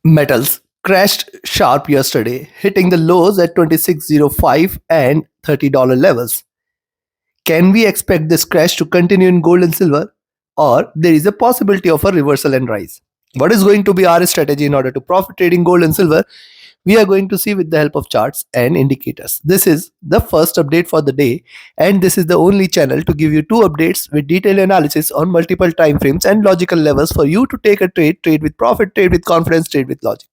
Metals crashed sharp yesterday, hitting the lows at 26.05 and $30 levels. Can we expect this crash to continue in gold and silver, or there is a possibility of a reversal and rise? What is going to be our strategy in order to profit trading gold and silver? We are going to see with the help of charts and indicators. This is the first update for the day, and this is the only channel to give you two updates with detailed analysis on multiple time frames and logical levels for you to take a trade with profit, trade with confidence, trade with logic.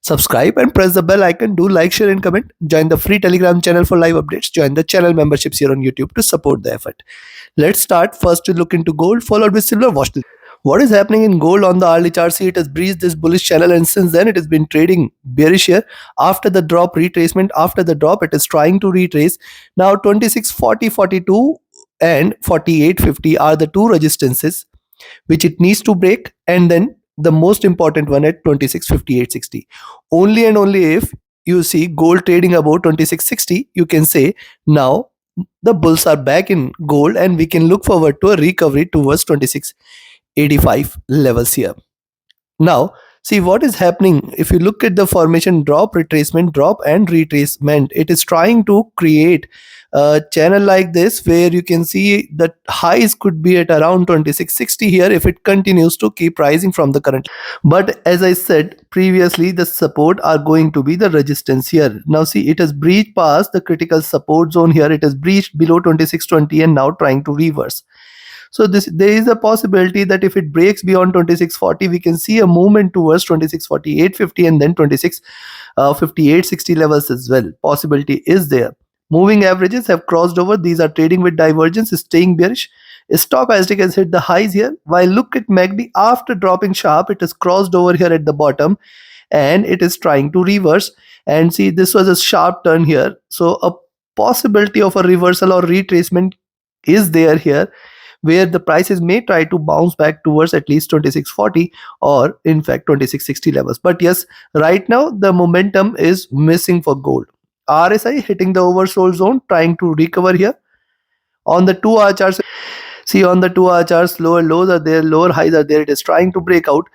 Subscribe and press the bell icon. Do like, share, and comment. Join the free Telegram channel for live updates. Join the channel memberships here on YouTube to support the effort. Let's start first to look into gold, followed with silver. Watch this. What is happening in gold on the hourly chart? See, it has breached this bullish channel, and since then it has been trading bearish here. After the drop, retracement. After the drop, it is trying to retrace. Now 26.40, 42 and 48.50 are the two resistances which it needs to break, and then the most important one at 26.58.60. Only and only if you see gold trading above 26.60, you can say now the bulls are back in gold and we can look forward to a recovery towards 26.85 levels here. Now, see what is happening. If you look at the formation drop, retracement, drop, and retracement, it is trying to create a channel like this where you can see that highs could be at around 26.60 here if it continues to keep rising from the current. But as I said previously, the support are going to be the resistance here. Now see, it has breached past the critical support zone here. It has breached below 26.20 and now trying to reverse. So there is a possibility that if it breaks beyond 26.40, we can see a movement towards 26.48.50 and then 26.58.60 levels as well. Possibility is there. Moving averages have crossed over. These are trading with divergence, staying bearish. Stochastic has hit the highs here. While look at MACD, after dropping sharp, it has crossed over here at the bottom and it is trying to reverse. And see, this was a sharp turn here. So a possibility of a reversal or retracement is there here, where the prices may try to bounce back towards at least 26.40 or in fact 26.60 levels. But yes, right now the momentum is missing for gold. RSI hitting the oversold zone, trying to recover here. On the 2-hour charts, see on the 2-hour charts, lower lows are there, lower highs are there. It is trying to break out.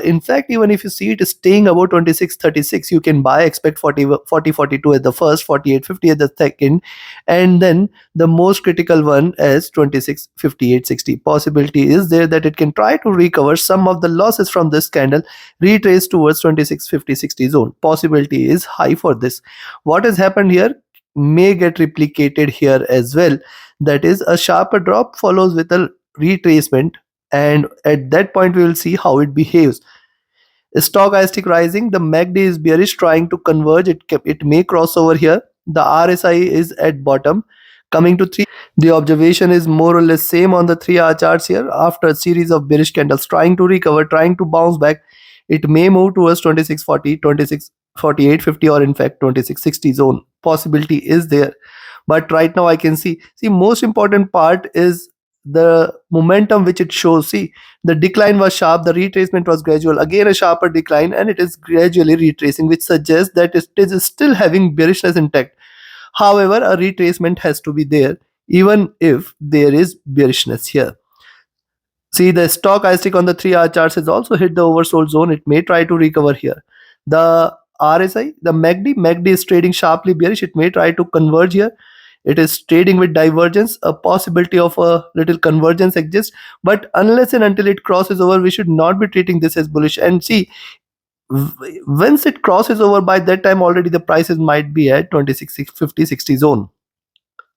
In fact, even if you see it is staying above 26.36, you can buy, expect 40.42 at the first, 48.50 at the second, and then the most critical one as 26.58.60. Possibility is there that it can try to recover some of the losses from this candle, retrace towards 26.50.60 zone. Possibility is high for this. What has happened here may get replicated here as well. That is, a sharper drop follows with a retracement, and at that point we will see how it behaves. Stochastic rising, the MACD is bearish, trying to converge. It may cross over here. The RSI is at bottom. Coming to 3, the observation is more or less same on the 3-hour charts here. After a series of bearish candles trying to recover, trying to bounce back, it may move towards 26.40, 26.48.50 or in fact 26.60 zone. Possibility is there. But right now I can see most important part is the momentum which it shows. See, the decline was sharp, the retracement was gradual, again a sharper decline, and it is gradually retracing, which suggests that it is still having bearishness intact. However, a retracement has to be there even if there is bearishness here. See, the stochastic on the 3-hour charts has also hit the oversold zone. It may try to recover here. The RSI, the MACD is trading sharply bearish. It may try to converge here. It is trading with divergence. A possibility of a little convergence exists, but unless and until it crosses over, we should not be treating this as bullish. And see, once it crosses over, by that time already the prices might be at 26.50.60 zone.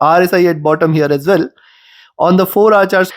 RSI at bottom here as well. On the 4-hour charts,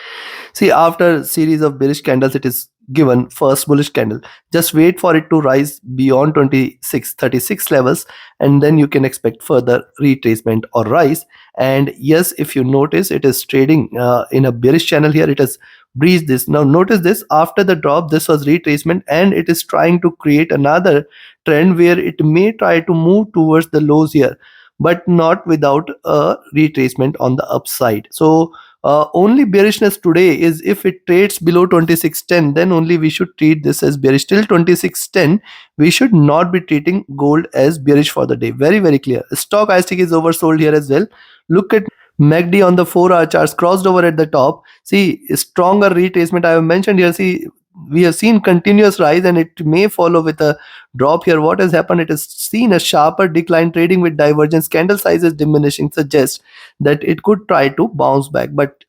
see, after series of bearish candles, it is given first bullish candle. Just wait for it to rise beyond 26.36 levels, and then you can expect further retracement or rise. And yes, if you notice, it is trading in a bearish channel here. It has breached this. Now notice this, after the drop, this was retracement, and it is trying to create another trend where it may try to move towards the lows here, but not without a retracement on the upside. So only bearishness today is if it trades below 26.10, then only we should treat this as bearish. Till 26.10, we should not be treating gold as bearish for the day. Very, very clear. Stochastic is oversold here as well. Look at MACD on the 4-hour charts, crossed over at the top. See, stronger retracement I have mentioned here. See, we have seen continuous rise and it may follow with a drop here. What has happened? It has seen a sharper decline trading with divergence. Candle sizes diminishing suggests that it could try to bounce back. But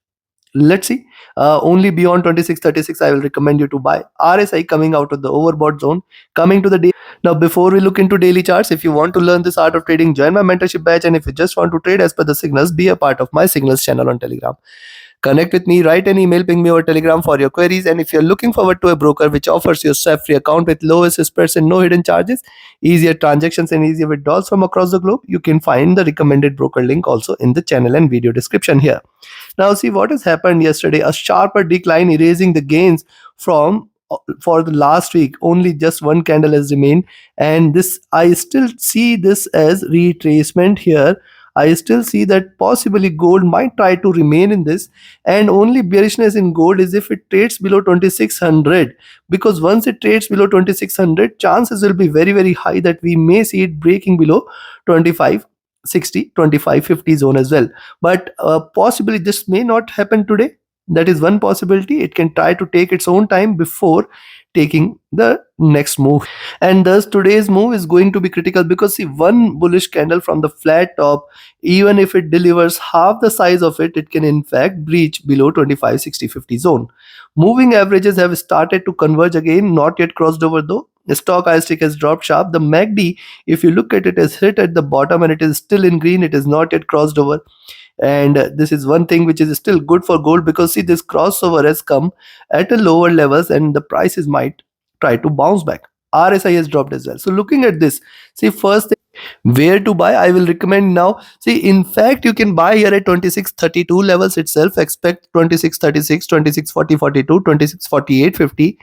let's see. Only beyond 2636 I will recommend you to buy. RSI coming out of the overbought zone, coming to the day. Now before we look into daily charts, if you want to learn this art of trading, join my mentorship batch. And if you just want to trade as per the signals, be a part of my signals channel on Telegram. Connect with me, write an email, ping me over Telegram for your queries. And if you're looking forward to a broker which offers you a swap free account with lowest spreads and no hidden charges, easier transactions and easier withdrawals from across the globe, you can find the recommended broker link also in the channel and video description here. Now see what has happened yesterday. A sharper decline erasing the gains from for the last week. Only just one candle has remained, and this I still see this as retracement here. I still see that possibly gold might try to remain in this, and only bearishness in gold is if it trades below 2600, because once it trades below 2600, chances will be very very high that we may see it breaking below 2560, 2550 zone as well. But possibly this may not happen today. That is one possibility. It can try to take its own time before taking the next move, and thus today's move is going to be critical, because see, one bullish candle from the flat top, even if it delivers half the size of it, it can in fact breach below 2560-50 zone. Moving averages have started to converge again, not yet crossed over though. The stochastic has dropped sharp. The MACD, if you look at it, has hit at the bottom and it is still in green. It is not yet crossed over. And this is one thing which is still good for gold, because see, this crossover has come at a lower levels and the prices might try to bounce back. RSI has dropped as well. So looking at this, see, first thing, where to buy, I will recommend now. See, in fact, you can buy here at 2632 levels itself. Expect 2636, 2640, 42, 2648, 50.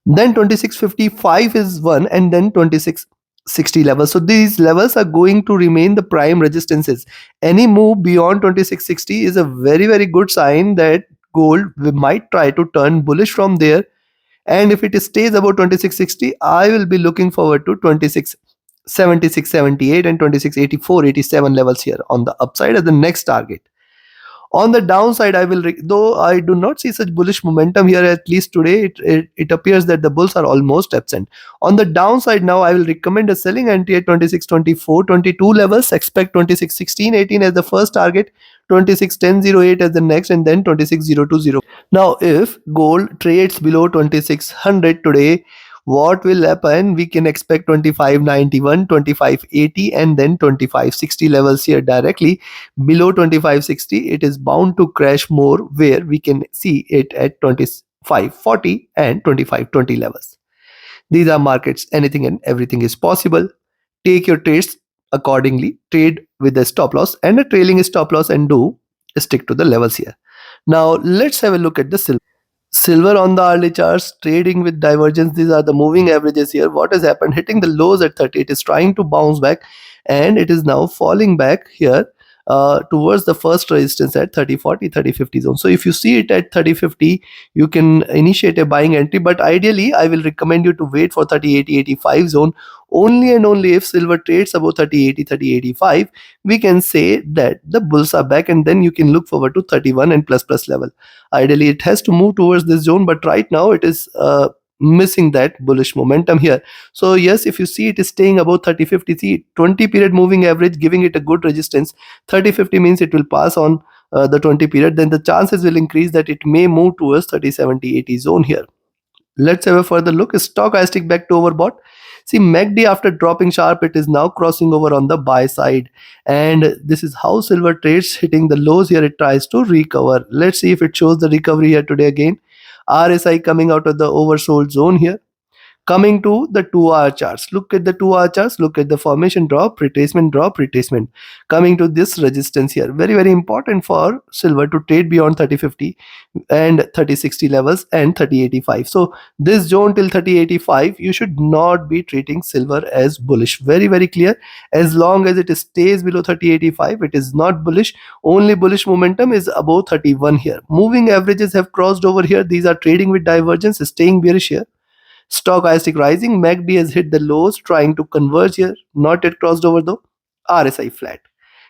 Then 2655 is one, and then 2660 levels. So these levels are going to remain the prime resistances. Any move beyond 2660 is a very very good sign that gold might try to turn bullish from there. And if it stays above 2660, I will be looking forward to 2676, 78 and 2684, 87 levels here on the upside as the next target. On the downside, though I do not see such bullish momentum here, at least today, it appears that the bulls are almost absent. On the downside now, I will recommend a selling entry at 26, 24, 22 levels. Expect 26, 16, 18 as the first target, 26, 10, 08 as the next, and then 26, 020. Now, if gold trades below 2600 today, what will happen? We can expect 2591, 2580, and then 2560 levels here directly. Below 2560, it is bound to crash more, where we can see it at 2540 and 2520 levels. These are markets. Anything and everything is possible. Take your trades accordingly. Trade with a stop loss and a trailing stop loss, and do stick to the levels here. Now let's have a look at the silver. Silver on the early charts, trading with divergence. These are the moving averages here. What has happened? Hitting the lows at 30, it is trying to bounce back, and it is now falling back here towards the first resistance at 3040, 3050 zone. So if you see it at 3050, you can initiate a buying entry, but ideally I will recommend you to wait for 3080, 85 zone. Only and only if silver trades above 3080, 3085, we can say that the bulls are back, and then you can look forward to 31 and plus level. Ideally it has to move towards this zone, but right now it is missing that bullish momentum here. So yes, if you see it is staying above 3050, see 20 period moving average giving it a good resistance. 3050 means it will pass on the 20 period, then the chances will increase that it may move towards 3070, 80 zone here. Let's have a further look. Stochastic back to overbought. See, MACD after dropping sharp, it is now crossing over on the buy side, and this is how silver trades. Hitting the lows here, it tries to recover. Let's see if it shows the recovery here today again. RSI coming out of the oversold zone here. Coming to the 2-hour charts, look at the 2-hour charts, look at the formation drop, retracement. Coming to this resistance here, very very important for silver to trade beyond 3050 and 3060 levels and 3085. So this zone till 3085, you should not be treating silver as bullish. Very very clear. As long as it stays below 3085, it is not bullish. Only bullish momentum is above 31 here. Moving averages have crossed over here. These are trading with divergence, staying bearish here. Stochastic rising, MACD has hit the lows, trying to converge here, not yet crossed over though. RSI flat.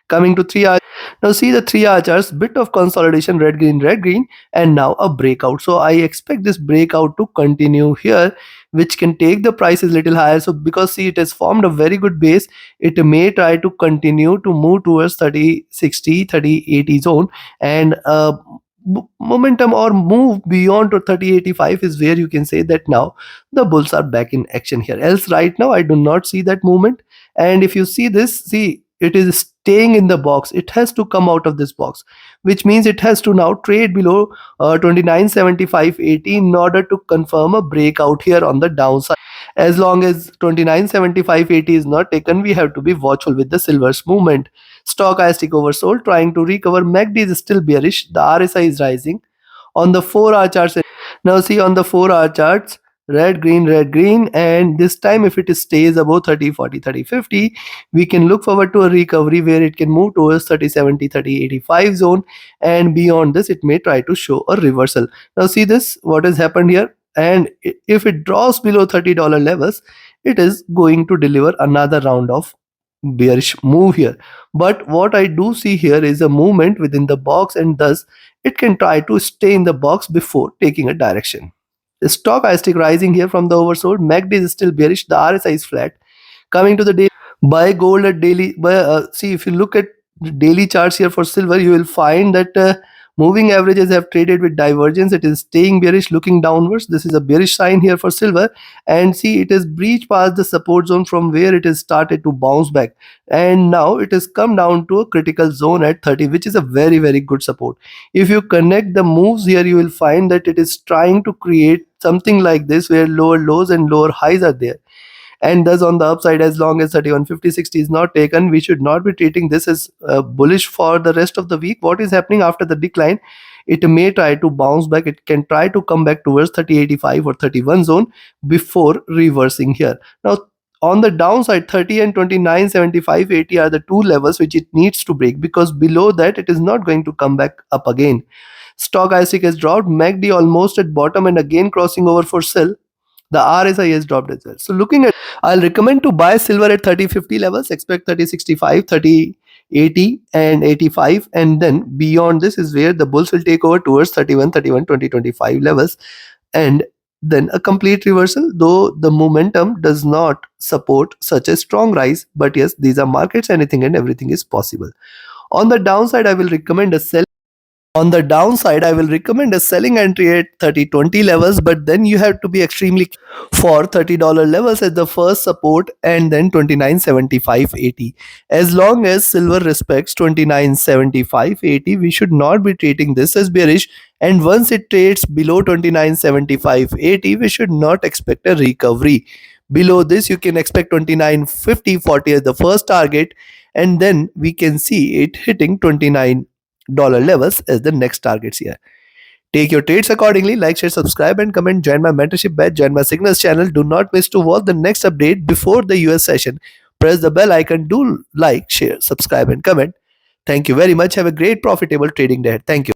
Coming to 3 hour, now see the 3 hour charts, bit of consolidation, red green, and now a breakout. So I expect this breakout to continue here, which can take the prices little higher. So because see, it has formed a very good base, it may try to continue to move towards 3060, 3080 zone, and momentum or move beyond to 3085 is where you can say that now the bulls are back in action here. Else right now I do not see that movement. And if you see this, see, it is staying in the box. It has to come out of this box, which means it has to now trade below 2975.80 in order to confirm a breakout here on the downside. As long as 2975.80 is not taken, we have to be watchful with the silver's movement. Stochastic oversold, trying to recover. MACD is still bearish. The RSI is rising. On the 4 hour charts, now see on the 4 hour charts, red green, and this time if it stays above 30 40 30 50, we can look forward to a recovery where it can move towards 30 70 30 85 zone, and beyond this it may try to show a reversal. Now see this, what has happened here, and if it drops below $30 levels, it is going to deliver another round of bearish move here. But what I do see here is a movement within the box, and thus it can try to stay in the box before taking a direction. The stochastic rising here from the oversold. MACD is still bearish. The RSI is flat. Coming to the day, buy gold at daily. See, if you look at the daily charts here for silver, you will find that moving averages have traded with divergence. It is staying bearish, looking downwards. This is a bearish sign here for silver. And see, it has breached past the support zone from where it has started to bounce back. And now it has come down to a critical zone at 30, which is a very, very good support. If you connect the moves here, you will find that it is trying to create something like this where lower lows and lower highs are there. And thus on the upside, as long as 3150.60 is not taken, we should not be treating this as bullish for the rest of the week. What is happening after the decline, it may try to bounce back. It can try to come back towards 3085 or 31 zone before reversing here. Now on the downside, 30 and 2975.80 are the two levels which it needs to break, because below that it is not going to come back up again. Stochastic has dropped, MACD almost at bottom and again crossing over for sell. The RSI has dropped as well. So looking at, I'll recommend to buy silver at 3050 levels, expect 3065, 3080 and 85, and then beyond this is where the bulls will take over towards 31, 2025 levels, and then a complete reversal, though the momentum does not support such a strong rise. But yes, these are markets, anything and everything is possible. On the downside, I will recommend a sell. On the downside, I will recommend a selling entry at 3020 levels, but then you have to be extremely for $30 levels as the first support, and then 2975.80. As long as silver respects 2975.80, we should not be treating this as bearish, and once it trades below 2975.80, we should not expect a recovery. Below this, you can expect 2950.40 as the first target, and then we can see it hitting $29 levels as the next targets here. Take your trades accordingly. Like, share, subscribe, and comment. Join my mentorship batch. Join my signals channel. Do not miss to watch the next update before the US session. Press the bell icon. Do like, share, subscribe, and comment. Thank you very much. Have a great profitable trading day. Thank you.